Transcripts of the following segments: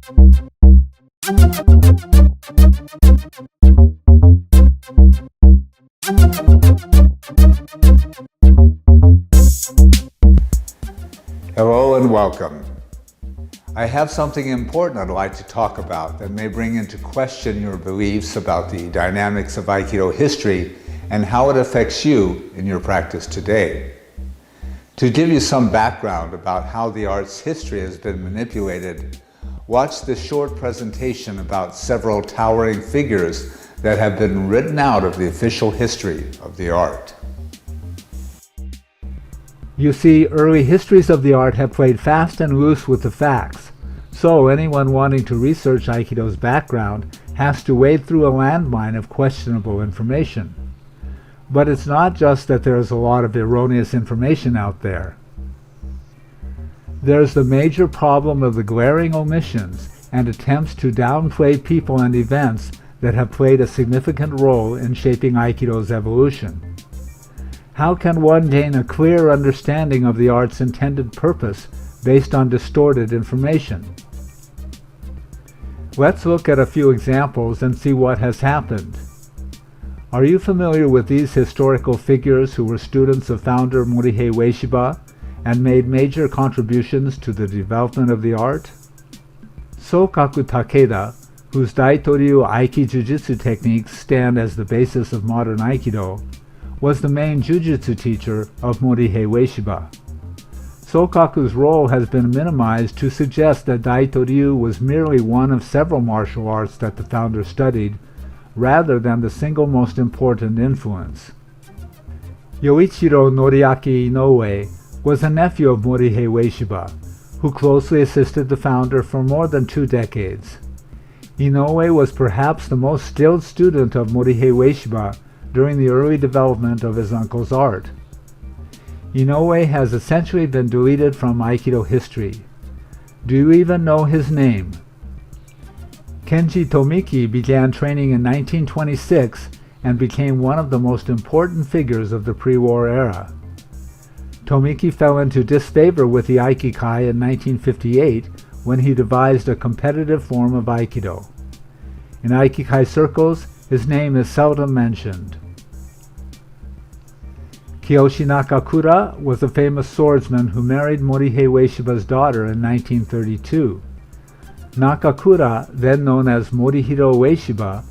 Hello and welcome. I have something important I'd like to talk about that may bring into question your beliefs about the dynamics of Aikido history and how it affects you in your practice today. To give you some background about how the art's history has been manipulated, watch this short presentation about several towering figures that have been written out of the official history of the art. You see, early histories of the art have played fast and loose with the facts, so anyone wanting to research Aikido's background has to wade through a landmine of questionable information. But it's not just that there's a lot of erroneous information out there. There's the major problem of the glaring omissions and attempts to downplay people and events that have played a significant role in shaping Aikido's evolution. How can one gain a clear understanding of the art's intended purpose based on distorted information? Let's look at a few examples and see what has happened. Are you familiar with these historical figures who were students of Founder Morihei Ueshiba and made major contributions to the development of the art? Sokaku Takeda, whose Daitoryu Aiki Jujutsu techniques stand as the basis of modern Aikido, was the main jujutsu teacher of Morihei Ueshiba. Sokaku's role has been minimized to suggest that Daitoryu was merely one of several martial arts that the founder studied, rather than the single most important influence. Yoichiro Noriaki Inoue was a nephew of Morihei Ueshiba, who closely assisted the founder for more than 2 decades. Inoue was perhaps the most skilled student of Morihei Ueshiba during the early development of his uncle's art. Inoue has essentially been deleted from Aikido history. Do you even know his name? Kenji Tomiki began training in 1926 and became one of the most important figures of the pre-war era. Tomiki fell into disfavor with the Aikikai in 1958 when he devised a competitive form of Aikido. In Aikikai circles, his name is seldom mentioned. Kiyoshi Nakakura was a famous swordsman who married Morihei Ueshiba's daughter in 1932. Nakakura, then known as Morihiro Ueshiba,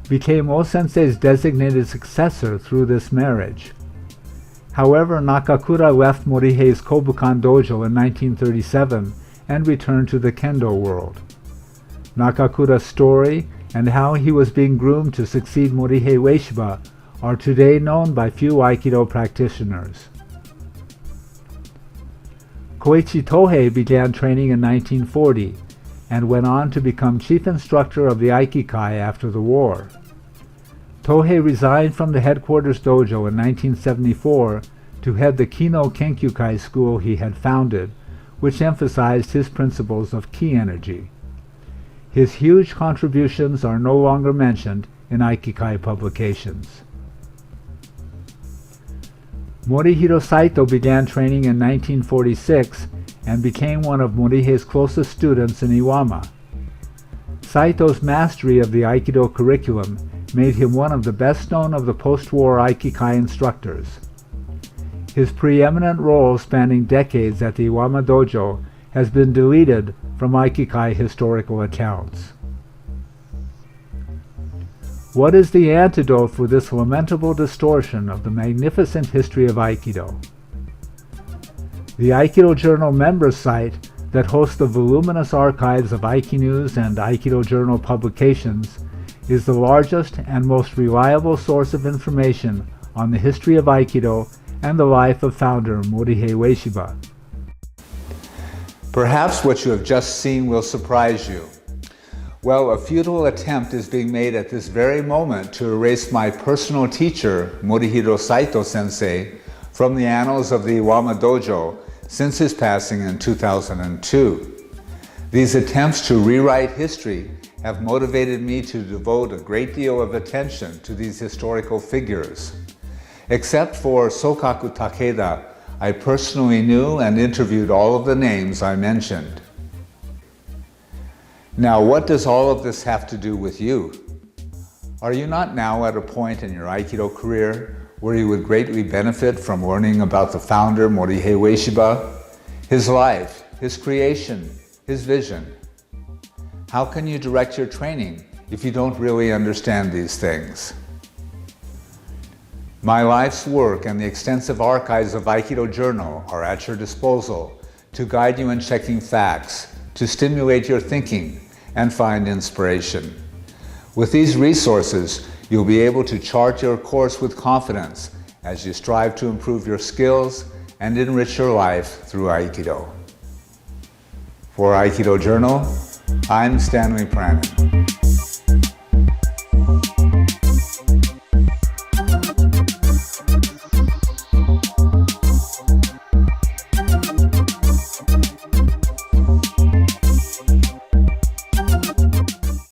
became O-sensei's designated successor through this marriage. However, Nakakura left Morihei's Kobukan dojo in 1937 and returned to the kendo world. Nakakura's story and how he was being groomed to succeed Morihei Ueshiba are today known by few Aikido practitioners. Koichi Tohei began training in 1940 and went on to become chief instructor of the Aikikai after the war. Tohei resigned from the headquarters dojo in 1974 to head the Kino Kenkyukai school he had founded, which emphasized his principles of ki energy. His huge contributions are no longer mentioned in Aikikai publications. Morihiro Saito began training in 1946 and became one of Morihei's closest students in Iwama. Saito's mastery of the Aikido curriculum made him one of the best known of the post-war Aikikai instructors. His preeminent role spanning decades at the Iwama dojo has been deleted from Aikikai historical accounts. What is the antidote for this lamentable distortion of the magnificent history of Aikido? The Aikido Journal members site that hosts the voluminous archives of Aikinews and Aikido Journal publications is the largest and most reliable source of information on the history of Aikido and the life of founder Morihei Ueshiba. Perhaps what you have just seen will surprise you. Well, a futile attempt is being made at this very moment to erase my personal teacher, Morihiro Saito sensei, from the annals of the Iwama dojo since his passing in 2002. These attempts to rewrite history have motivated me to devote a great deal of attention to these historical figures. Except for Sokaku Takeda, I personally knew and interviewed all of the names I mentioned. Now, what does all of this have to do with you? Are you not now at a point in your Aikido career where you would greatly benefit from learning about the founder Morihei Ueshiba, his life, his creation, his vision? How can you direct your training if you don't really understand these things? My life's work and the extensive archives of Aikido Journal are at your disposal to guide you in checking facts, to stimulate your thinking, and find inspiration. With these resources, you'll be able to chart your course with confidence as you strive to improve your skills and enrich your life through Aikido. For Aikido Journal, I'm Stanley Pranin.